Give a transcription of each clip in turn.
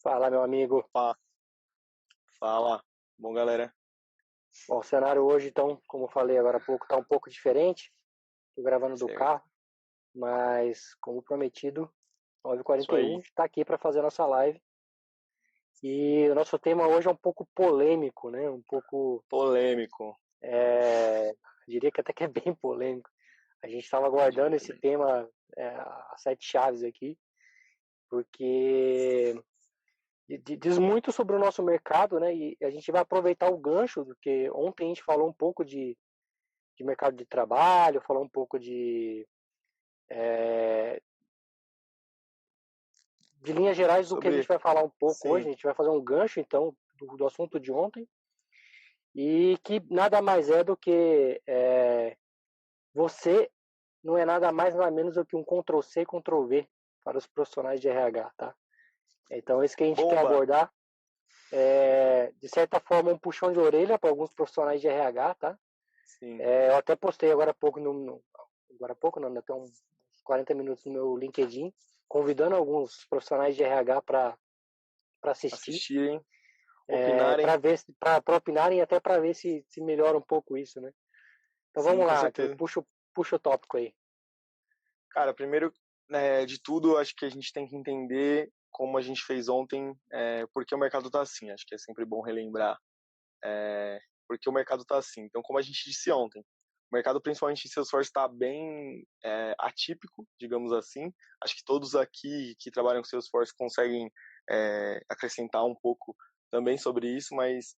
Fala, meu amigo. Opa, fala. Bom, galera. Bom, o cenário hoje, então, como eu falei agora há pouco, está um pouco diferente. Estou gravando do Certo. carro, mas, como prometido, Isso aí. 9h41 está aqui para fazer a nossa live. E o nosso tema hoje é um pouco polêmico, né? Um pouco, Polêmico. diria que até que é bem polêmico. A gente estava aguardando Diria esse também. tema, a sete chaves aqui, porque diz muito sobre o nosso mercado, né? E a gente vai aproveitar o gancho, porque ontem a gente falou um pouco de mercado de trabalho, falar um pouco de linhas gerais do que a gente Sobre. vai falar um pouco hoje. Sim. A gente vai fazer um gancho, então, do assunto de ontem, e que nada mais é do que você não é nada mais nada menos do que um Ctrl+C, Ctrl+V para os profissionais de RH, tá? Então, isso que a gente quer Bomba. abordar de certa forma, um puxão de orelha para alguns profissionais de RH, tá? Sim. Eu até postei agora há pouco, agora há pouco não, até uns 40 minutos no meu LinkedIn, convidando alguns profissionais de RH para assistir, Assistirem, opinarem. para opinarem e até para ver se melhora um pouco isso, né? Então Sim, vamos com lá, Arthur, certeza. puxa o tópico aí. Cara, primeiro, de tudo, acho que a gente tem que entender como a gente fez ontem, porque o mercado tá assim. Acho que é sempre bom relembrar porque o mercado tá assim. Então, como a gente disse ontem, o mercado, principalmente em Salesforce, está bem atípico, digamos assim. Acho que todos aqui que trabalham com Salesforce conseguem acrescentar um pouco também sobre isso, mas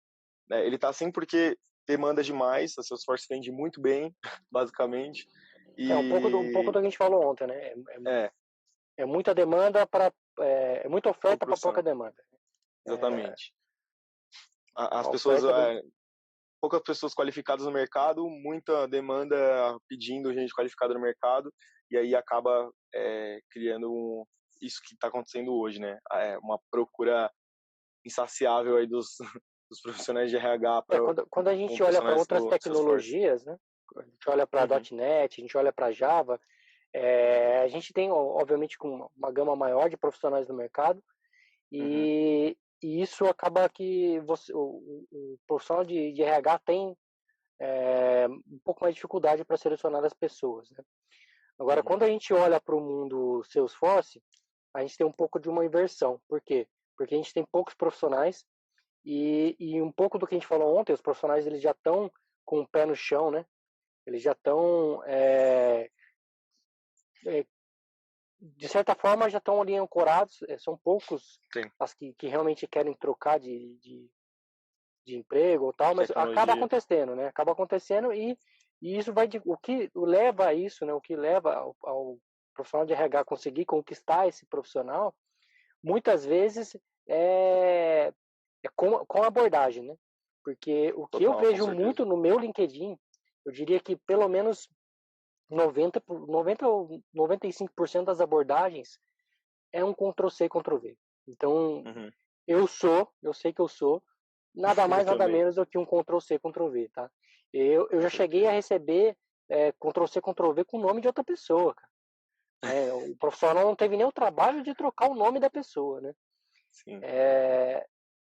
ele está assim porque demanda demais, a Salesforce vende muito bem, basicamente, Um pouco do e que a gente falou ontem, né? é, É muita demanda para muita por oferta para pouca profissional, demanda. exatamente. As A pessoas, oferta do poucas pessoas qualificadas no mercado, muita demanda pedindo gente qualificada no mercado, e aí acaba criando isso que está acontecendo hoje, né? Uma procura insaciável aí dos, dos profissionais de RH quando a com gente olha para profissionais outras do Salesforce. tecnologias, né? A gente olha para Uhum, .NET, a gente olha para Java, a gente tem, obviamente, com uma gama maior de profissionais no mercado, uhum, e isso acaba que o profissional de RH tem um pouco mais de dificuldade para selecionar as pessoas, né? Agora, uhum, quando a gente olha para o mundo Salesforce, a gente tem um pouco de uma inversão. Por quê? Porque a gente tem poucos profissionais e um pouco do que a gente falou ontem, os profissionais eles já estão com o pé no chão, né? Eles já estão, de certa forma, já estão ali ancorados. São poucos sim, as que realmente querem trocar de emprego ou tal, mas acaba tecnologia. acontecendo, né? Acaba acontecendo e isso vai o que leva a isso, né? O que leva ao profissional de RH conseguir conquistar esse profissional, muitas vezes é, com abordagem, né? Porque o que eu Total, com vejo certeza. muito no meu LinkedIn, eu diria que pelo menos 90 ou 95% das abordagens é um Ctrl+C, Ctrl+V. Então, Uhum. eu sei que eu sou, nada Eu mais, nada também. menos do que um Ctrl+C, Ctrl+V, tá? Eu Com já cheguei a certeza. receber Ctrl+C, Ctrl+V com o nome de outra pessoa, cara. O profissional não teve nem o trabalho de trocar o nome da pessoa, né? Sim.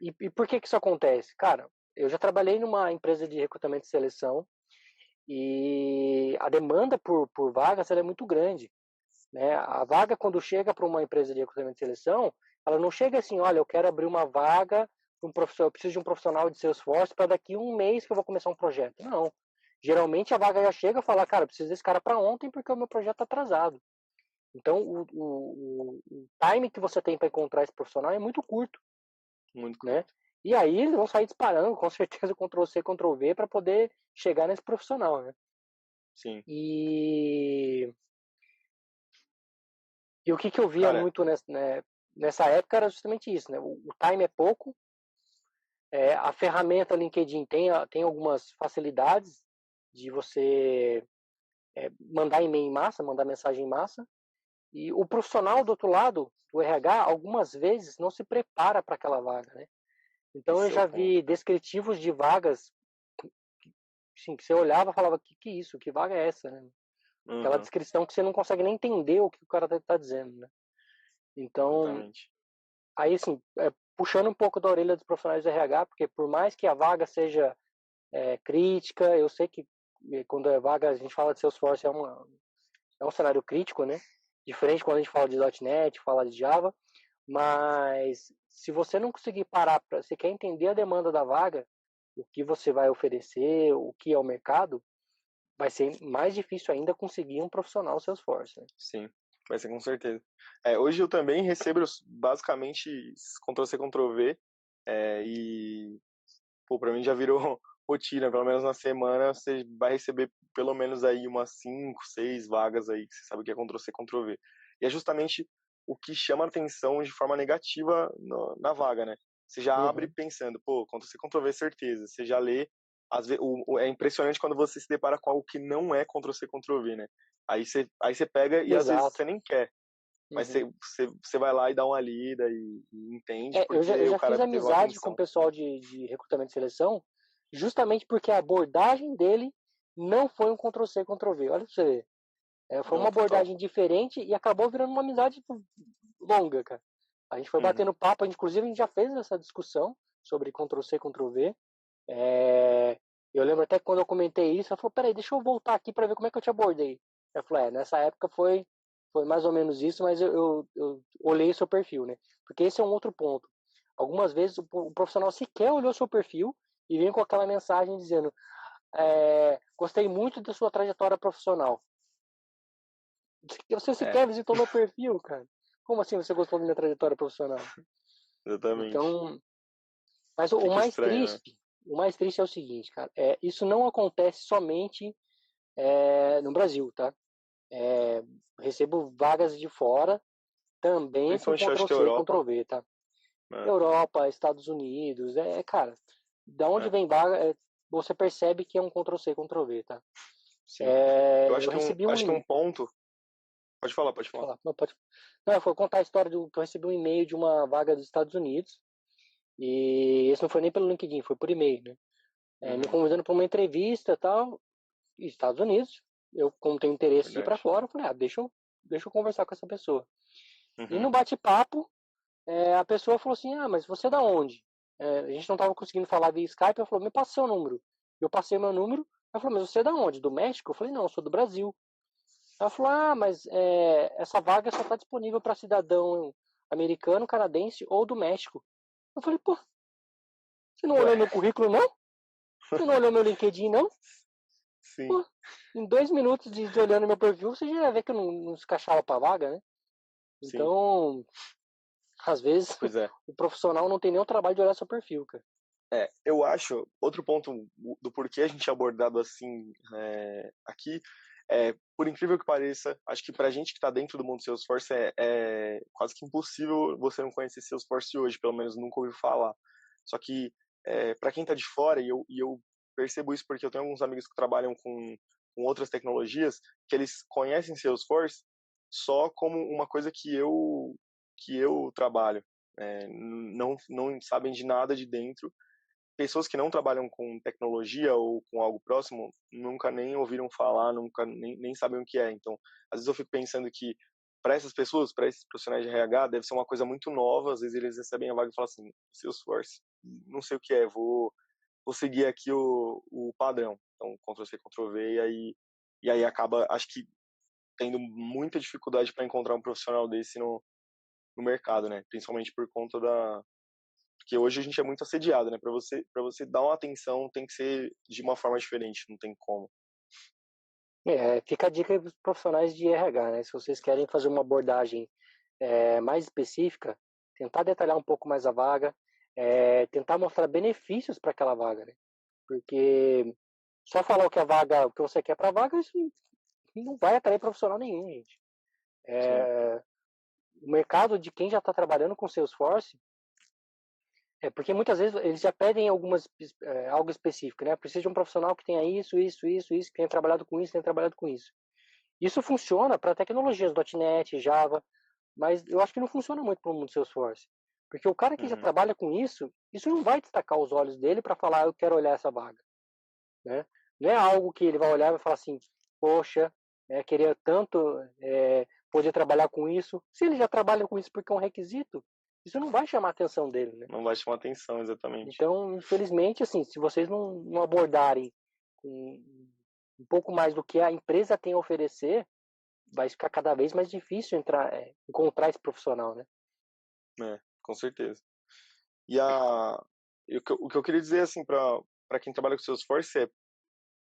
E por que isso acontece? Cara, eu já trabalhei numa empresa de recrutamento e seleção e a demanda por vagas ela é muito grande, né? A vaga, quando chega para uma empresa de recrutamento e seleção, ela não chega assim, olha, eu quero abrir uma vaga para um profissional, eu preciso de um profissional de Salesforce para daqui a um mês que eu vou começar um projeto. Não. Geralmente a vaga já chega e fala, cara, eu preciso desse cara para ontem porque o meu projeto está atrasado. Então o time que você tem para encontrar esse profissional é muito curto, Muito né? curto. E aí eles vão sair disparando, com certeza, Ctrl+C, Ctrl+V para poder chegar nesse profissional, né? Sim. E o que eu via Cara, muito nessa época era justamente isso, né? O time é pouco, a ferramenta LinkedIn tem algumas facilidades de você mandar e-mail em massa, mandar mensagem em massa, e o profissional do outro lado, do RH, algumas vezes não se prepara para aquela vaga, né? Então eu esse é o já ponto, vi cara. descritivos de vagas, assim, que você olhava e falava, que é isso? Que vaga é essa, né? Aquela Uhum, descrição que você não consegue nem entender o que o cara está dizendo, né? Então, exatamente. aí, assim, puxando um pouco da orelha dos profissionais do RH, porque por mais que a vaga seja crítica, eu sei que quando é vaga, a gente fala de Salesforce, é um cenário crítico, né? Diferente quando a gente fala de .NET, fala de Java, mas se você não conseguir parar, você quer entender a demanda da vaga, o que você vai oferecer, o que é o mercado, vai ser mais difícil ainda conseguir um profissional Salesforce, né? Sim, vai ser com certeza. Hoje eu também recebo basicamente Ctrl+C, Ctrl+V, e pô, pra mim já virou rotina, pelo menos na semana você vai receber pelo menos aí umas 5, 6 vagas aí, que você sabe que é Ctrl+C, Ctrl+V. E é justamente o que chama a atenção de forma negativa na vaga, né? Você já abre pensando, pô, Ctrl+C, Ctrl+V, certeza. Você já lê, às vezes, é impressionante quando você se depara com algo que não é Ctrl+C, Ctrl+V, né? Aí você pega e às vezes Exato. você nem quer, mas Uhum. você vai lá e dá uma lida e entende Eu porque o já fiz cara teve uma amizade com o atenção. pessoal de recrutamento e seleção, justamente porque a abordagem dele não foi um Ctrl+C, Ctrl+V. Olha pra você ver. Foi Não, uma total. abordagem diferente e acabou virando uma amizade longa, cara. A gente foi Uhum. batendo papo, inclusive a gente já fez essa discussão sobre Ctrl+C, Ctrl+V. É, eu lembro até que quando eu comentei isso, ela falou, peraí, deixa eu voltar aqui para ver como é que eu te abordei. Eu falei, nessa época foi mais ou menos isso, mas eu olhei o seu perfil, né? Porque esse é um outro ponto. Algumas vezes o profissional sequer olhou o seu perfil e vem com aquela mensagem dizendo, gostei muito da sua trajetória profissional. Você É, sequer visitou meu perfil, cara. Como assim você gostou da minha trajetória profissional? exatamente. Então, mas o Fica mais estranho, né? triste, o mais triste é o seguinte, cara. Isso não acontece somente no Brasil, tá? Recebo vagas de fora também com Principalmente eu acho que a Ctrl+C, Europa, Ctrl+V, tá? né? Europa, Estados Unidos, cara, da onde É, vem vaga, você percebe que é um Ctrl+C, Ctrl+V, tá? sim. Eu Eu recebi acho que um ponto. Pode falar, pode Pode falar. falar. Não, pode. Não, eu vou contar a história do que eu recebi um e-mail de uma vaga dos Estados Unidos. E esse não foi nem pelo LinkedIn, foi por e-mail, né? Me Uhum, convidando para uma entrevista e tal, Estados Unidos. Eu, como tenho interesse de ir para verdade. fora, eu falei, deixa eu conversar com essa pessoa. E no Uhum, bate-papo, a pessoa falou assim, mas você é da onde? A gente não estava conseguindo falar via Skype, ela falou, me passa seu número. Eu passei meu número, ela falou, mas você é da onde? Do México? Eu falei, não, eu sou do Brasil. Ela falou, mas essa vaga só está disponível para cidadão americano, canadense ou do México. Eu falei, pô, você não olhou ué, meu currículo, não? Você não olhou meu LinkedIn, não? sim, Pô, em 2 minutos de olhando meu perfil, você já ia ver que eu não se encaixava pra vaga, né? sim. Então, às vezes, Pois é. o profissional não tem nem o trabalho de olhar seu perfil, cara. Eu acho, outro ponto do porquê a gente é abordado assim aqui, por incrível que pareça, acho que pra gente que tá dentro do mundo do Salesforce é quase que impossível você não conhecer Salesforce hoje, pelo menos nunca ouviu falar. Só que para quem tá de fora, e eu percebo isso porque eu tenho alguns amigos que trabalham com outras tecnologias, que eles conhecem Salesforce só como uma coisa que eu trabalho. Não sabem de nada de dentro. Pessoas que não trabalham com tecnologia ou com algo próximo nunca nem ouviram falar, nunca nem sabem o que é. Então, às vezes eu fico pensando que para essas pessoas, para esses profissionais de RH, deve ser uma coisa muito nova. Às vezes eles recebem a vaga e falam assim: Salesforce, não sei o que é, vou seguir aqui o padrão. Então, Ctrl+C, Ctrl+V, e aí acaba, acho que, tendo muita dificuldade para encontrar um profissional desse no mercado, né? Principalmente por conta porque hoje a gente é muito assediado, né? Para você dar uma atenção tem que ser de uma forma diferente, não tem como. Fica a dica para os profissionais de RH, né? Se vocês querem fazer uma abordagem mais específica, tentar detalhar um pouco mais a vaga, tentar mostrar benefícios para aquela vaga, né? Porque só falar o que você quer para a vaga, isso não vai atrair profissional nenhum, gente. Sim. O mercado de quem já está trabalhando com Salesforce, porque muitas vezes eles já pedem algo específico, né? Precisa de um profissional que tenha isso, que tenha trabalhado com isso, tenha trabalhado com isso. Isso funciona para tecnologias .NET, Java, mas eu acho que não funciona muito para o mundo Salesforce. Porque o cara que já Uhum. trabalha com isso não vai destacar os olhos dele para falar, eu quero olhar essa vaga. Né? Não é algo que ele vai olhar e vai falar assim, poxa, queria tanto poder trabalhar com isso. Se ele já trabalha com isso porque é um requisito, isso não vai chamar a atenção dele, né? Não vai chamar atenção, exatamente. Então, infelizmente, assim, se vocês não abordarem um pouco mais do que a empresa tem a oferecer, vai ficar cada vez mais difícil encontrar esse profissional, né? Com certeza. O que eu queria dizer, assim, para quem trabalha com Salesforce é,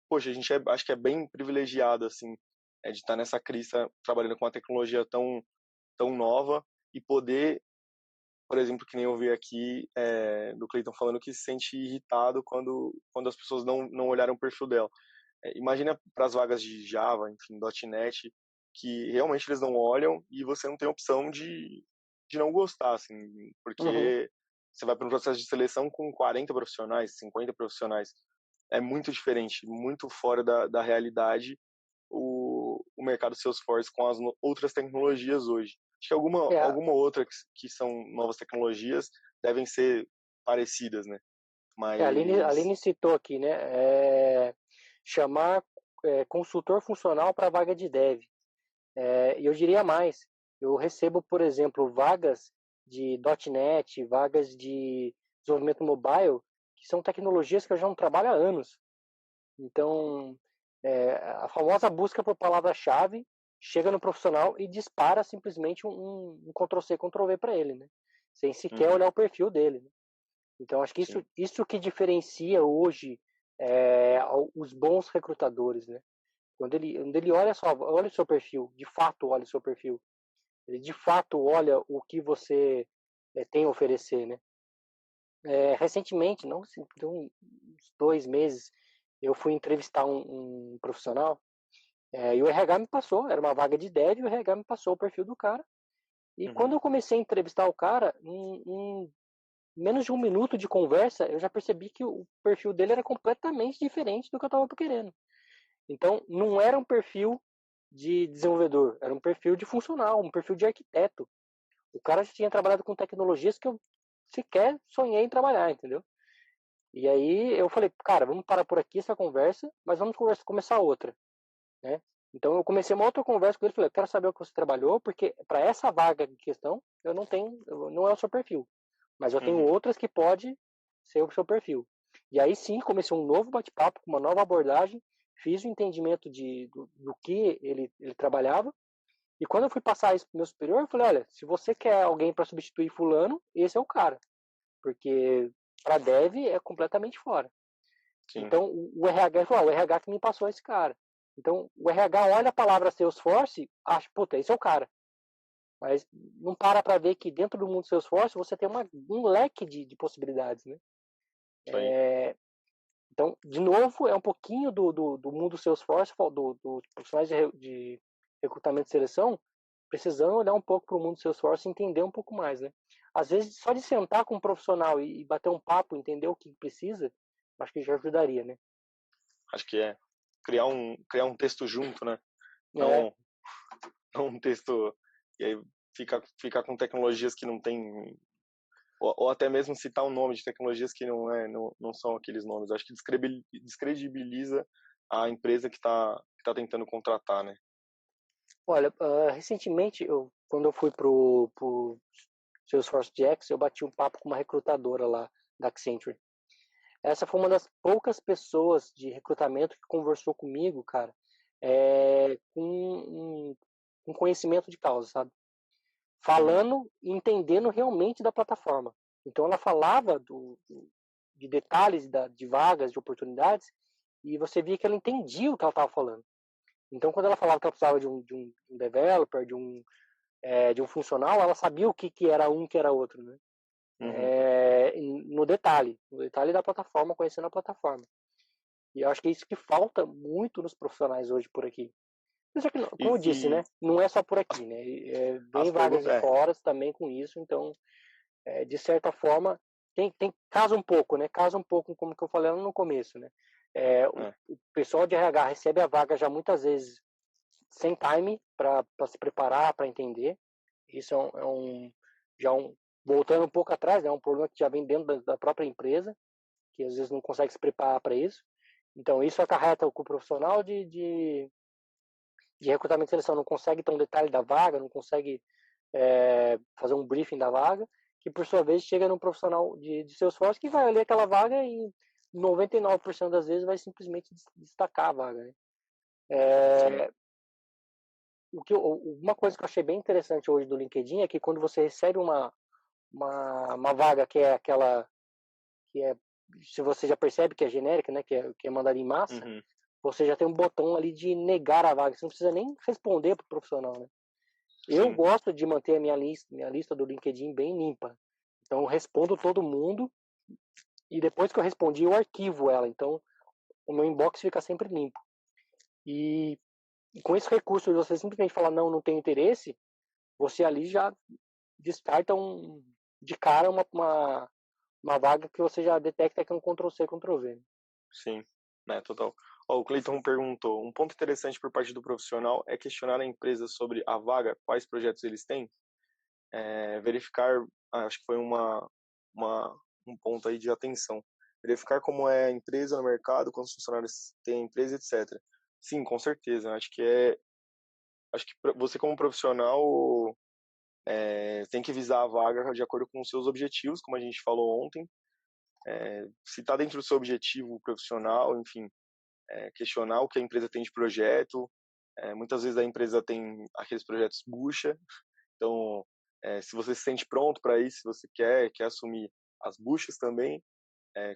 poxa, a gente acho que é bem privilegiado, assim, de estar nessa crista trabalhando com uma tecnologia tão nova e poder, por exemplo, que nem eu vi aqui do Cleiton falando que se sente irritado quando as pessoas não olharam o perfil dela. Imagina para as vagas de Java, enfim, .NET, que realmente eles não olham e você não tem opção de não gostar, assim, Uhum. porque você vai para um processo de seleção com 40 profissionais, 50 profissionais. É muito diferente, muito fora da realidade o mercado Salesforce com as outras tecnologias hoje. Acho que É, alguma outra que são novas tecnologias devem ser parecidas, né? a Mas... Aline citou aqui, né? Chamar consultor funcional para vaga de dev. E eu diria mais, eu recebo, por exemplo, vagas de .NET, vagas de desenvolvimento mobile, que são tecnologias que eu já não trabalho há anos. Então, a famosa busca por palavra-chave chega no profissional e dispara simplesmente um Ctrl+C, Ctrl+V para ele, né? Sem sequer Uhum, olhar o perfil dele, né? Então, acho que sim. isso que diferencia hoje os bons recrutadores, né? Quando ele olha o seu perfil, de fato olha o seu perfil, ele de fato olha o que você tem a oferecer, né? Recentemente, não, assim, tem uns 2 meses, eu fui entrevistar um profissional e o RH me passou, era uma vaga de dev, e o RH me passou o perfil do cara. E quando Uhum, eu comecei a entrevistar o cara, em menos de 1 minuto de conversa, eu já percebi que o perfil dele era completamente diferente do que eu estava querendo. Então, não era um perfil de desenvolvedor, era um perfil de funcional, um perfil de arquiteto. O cara já tinha trabalhado com tecnologias que eu sequer sonhei em trabalhar, entendeu? E aí eu falei, cara, vamos parar por aqui essa conversa, mas vamos começar outra, né? Então eu comecei uma outra conversa com ele, falei, eu quero saber o que você trabalhou, porque para essa vaga em questão, eu não tenho, não é o seu perfil, mas eu tenho uhum, outras que pode ser o seu perfil. E aí sim, comecei um novo bate-papo, com uma nova abordagem, fiz o entendimento do que ele trabalhava, e quando eu fui passar isso pro meu superior, eu falei, olha, se você quer alguém para substituir fulano, esse é o cara, porque para dev é completamente fora. sim. Então o RH falou, o RH que me passou esse cara. Então o RH olha a palavra Salesforce, acha, puta, esse é o cara. Mas não para ver que dentro do mundo Salesforce você tem um leque de possibilidades, né? Isso aí. Então, de novo, é um pouquinho do mundo Salesforce, do profissionais de recrutamento e seleção, precisando olhar um pouco para o mundo Salesforce e entender um pouco mais, né? Às vezes, só de sentar com um profissional e bater um papo, entender o que precisa, acho que já ajudaria, né? Acho que é criar um texto junto, né? É, Não, não um texto e aí ficar com tecnologias que não tem ou até mesmo citar um nome de tecnologias que não são aqueles nomes. Acho que descredibiliza a empresa que tá tentando contratar, né? olha, recentemente, quando eu fui pro Salesforce DX, eu bati um papo com uma recrutadora lá da Accenture. Essa foi uma das poucas pessoas de recrutamento que conversou comigo, cara, com conhecimento de causa, sabe? Uhum, Falando e entendendo realmente da plataforma. Então ela falava de detalhes de vagas, de oportunidades, e você via que ela entendia o que ela estava falando. Então quando ela falava que ela precisava de um developer, de um funcional, ela sabia o que era um, que era outro, né? uhum. No detalhe da plataforma, conhecendo a plataforma. E eu acho que é isso que falta muito nos profissionais hoje por aqui. Só que, como eu disse, E né? Não é só por as, aqui, né? as Vem vagas perguntas de fora também com isso, então, de certa forma, casa um pouco, né? Casa um pouco, como que eu falei lá no começo, né? é, O pessoal de RH recebe a vaga já muitas vezes sem time para se preparar, para entender. Isso já voltando um pouco atrás, né? Um problema que já vem dentro da própria empresa, que às vezes não consegue se preparar para isso. Então, isso acarreta com o profissional de recrutamento e seleção não consegue ter um detalhe da vaga, não consegue fazer um briefing da vaga, que por sua vez chega num profissional de Salesforce que vai ler aquela vaga e 99% das vezes vai simplesmente destacar a vaga, né? Uma coisa que eu achei bem interessante hoje do LinkedIn é que quando você recebe uma vaga que é aquela que é, se você já percebe que é genérica, né, que é mandada em massa, você já tem um botão ali de negar a vaga, você não precisa nem responder para o profissional, né? Eu gosto de manter a minha lista do LinkedIn bem limpa, então eu respondo todo mundo e depois que eu respondi eu arquivo ela, então o meu inbox fica sempre limpo. E com esse recurso de você simplesmente falar não tenho interesse, você ali já descarta de cara uma vaga que você já detecta que é um Ctrl+C, Ctrl+V. Sim, né, total. Ó, o Cleiton perguntou, um ponto interessante por parte do profissional é questionar a empresa sobre a vaga, quais projetos eles têm, verificar, acho que foi um ponto aí de atenção, verificar como é a empresa no mercado, quantos funcionários tem a empresa, etc. Sim, com certeza, acho que você como profissional tem que visar a vaga de acordo com os seus objetivos, como a gente falou ontem, se está dentro do seu objetivo profissional, enfim, questionar o que a empresa tem de projeto. Muitas vezes a empresa tem aqueles projetos bucha, então se você se sente pronto para isso, se você quer assumir as buchas também,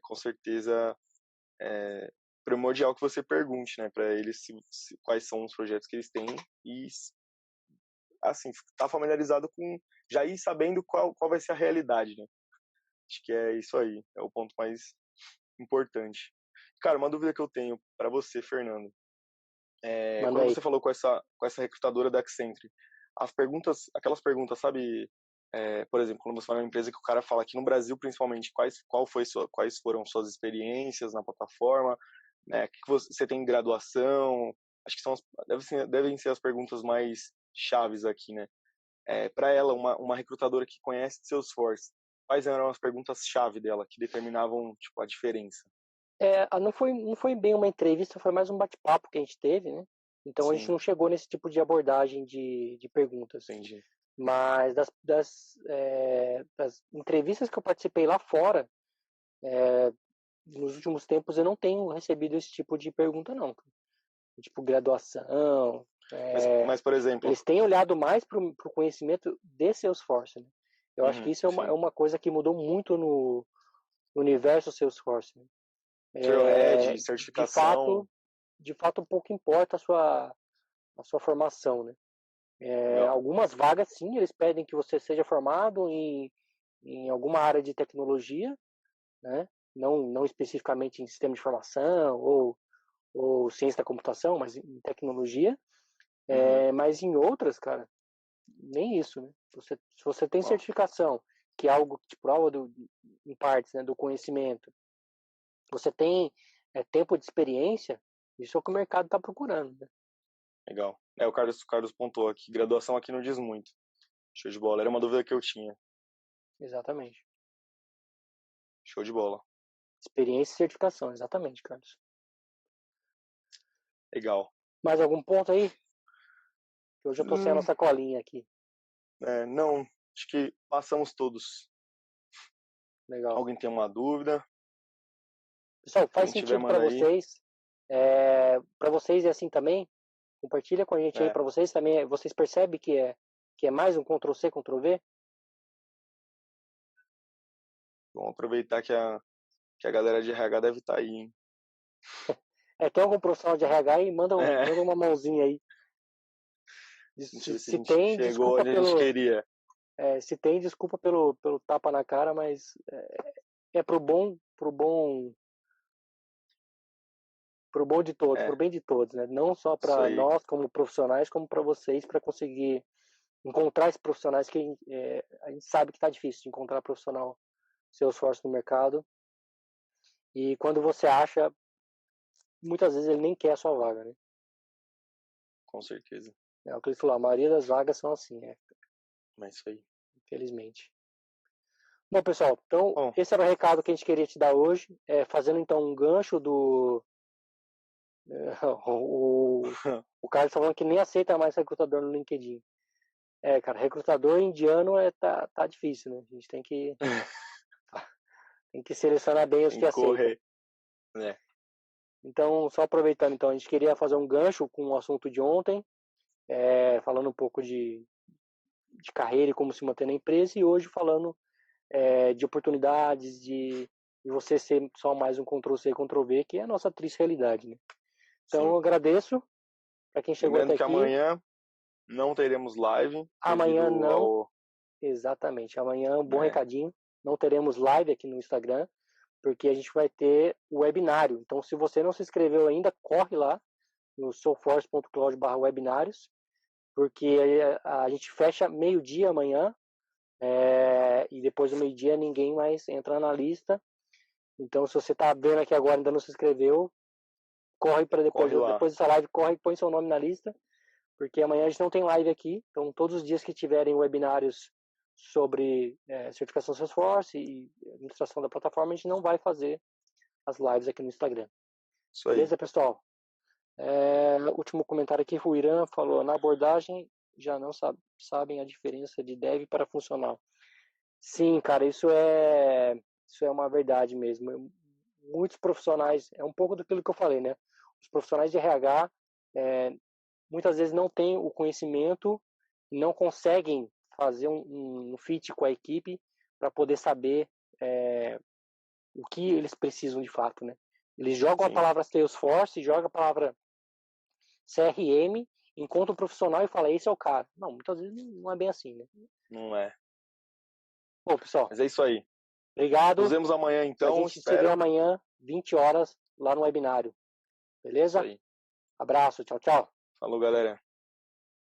com certeza é primordial que você pergunte, né, para eles quais são os projetos que eles têm e assim tá familiarizado com já ir sabendo qual vai ser a realidade, né? Acho que é isso aí, é o ponto mais importante. Cara, uma dúvida que eu tenho para você, Fernando. Manda Quando aí. você falou com essa recrutadora da Accenture, aquelas perguntas, sabe, por exemplo, quando você fala em uma empresa que o cara fala aqui no Brasil, principalmente, quais foram suas experiências na plataforma, né, o que você tem em graduação, acho que devem ser as perguntas mais chaves aqui, né? Para ela, uma recrutadora que conhece Salesforce, quais eram as perguntas-chave dela que determinavam, tipo, a diferença? Não foi bem uma entrevista, foi mais um bate-papo que a gente teve, né? Então a gente Sim, não chegou nesse tipo de abordagem de perguntas. entendi. Mas das entrevistas que eu participei lá fora, nos últimos tempos eu não tenho recebido esse tipo de pergunta, não. Tipo, graduação. Mas, por exemplo, Eles têm olhado mais para o conhecimento de Salesforce, né? Eu acho que isso é sim. uma coisa que mudou muito no universo Salesforce, né? Trailhead, De certificação, fato, pouco importa a sua formação, né? legal. Algumas vagas, sim, eles pedem que você seja formado em alguma área de tecnologia, né? Não especificamente em sistema de informação ou ciência da computação, mas em tecnologia. Mas em outras, cara, nem isso, né? Se você tem Ó, certificação, que é algo que te prova em partes, né, do conhecimento, você tem tempo de experiência, isso é o que o mercado está procurando, né? legal. O Carlos pontuou aqui, graduação aqui não diz muito. Show de bola. Era uma dúvida que eu tinha. Exatamente. Show de bola. Experiência e certificação, exatamente, Carlos. Legal. Mais algum ponto aí? Que hoje eu tô sem a Hum, nossa colinha aqui. não, acho que passamos todos. Legal. Alguém tem uma dúvida? Pessoal, faz Quem tiver, sentido para manda aí. vocês. Para vocês é assim também? Compartilha com a gente aí, É, para vocês também. Vocês percebem que é mais um Ctrl+C, Ctrl+V? vamos aproveitar que a galera de RH deve estar aí, hein? Tem algum profissional de RH aí? Manda, É, manda uma mãozinha aí. deixa eu Se, ver se a se gente tem, chegou desculpa onde a gente pelo, queria. se tem, desculpa pelo tapa na cara, mas é pro bom de todos, É, pro bem de todos, né? Não só isso para aí, nós como profissionais, como para vocês, para conseguir encontrar esses profissionais que a gente sabe que está difícil de encontrar profissional Salesforce no mercado. E quando você acha, muitas vezes ele nem quer a sua vaga, né? com certeza. É o que ele falou, a maioria das vagas são assim, Mas isso aí. infelizmente. Bom, pessoal, então Bom, esse era o recado que a gente queria te dar hoje, fazendo então um gancho do o, o Carlos tá falando que nem aceita mais recrutador no LinkedIn. Cara, recrutador indiano tá difícil, né? A gente tem que selecionar bem os Tem que que aceitam. correr. Né? Então, só aproveitando, então, a gente queria fazer um gancho com o assunto de ontem, falando um pouco de carreira e como se manter na empresa, e hoje falando de oportunidades, de você ser só mais um Ctrl-C, Ctrl-V, que é a nossa triste realidade, né? Então, Sim. eu agradeço para quem chegou Lembrando até que aqui. amanhã não teremos live. Amanhã devido não, ao... exatamente, amanhã, bom recadinho, não teremos live aqui no Instagram, porque a gente vai ter o webinário. Então, se você não se inscreveu ainda, corre lá no soulforce.cloud/webinários, porque a gente fecha meio-dia amanhã, e depois do meio-dia ninguém mais entra na lista. Então, se você está vendo aqui agora e ainda não se inscreveu, corre para depois dessa live, corre e põe seu nome na lista, porque amanhã a gente não tem live aqui. Então, todos os dias que tiverem webinários sobre certificação Salesforce e administração da plataforma, a gente não vai fazer as lives aqui no Instagram. Isso aí. Beleza, pessoal? Último comentário aqui, o Irã falou, na abordagem já não sabem a diferença de dev para funcional. Sim, cara, isso é uma verdade mesmo. Muitos profissionais, é um pouco daquilo que eu falei, né? Os profissionais de RH muitas vezes não têm o conhecimento, não conseguem fazer um fit com a equipe para poder saber o que eles precisam de fato, né? Eles jogam a palavra Salesforce, jogam a palavra CRM, encontra um profissional e fala, esse é o cara. Não, muitas vezes não é bem assim, né? Não é. Bom, pessoal. Mas é isso aí. Obrigado. Nos vemos amanhã, então. A gente se vê amanhã, 20 horas, lá no webinário. Beleza? Isso aí. Abraço, tchau, tchau. Falou, galera.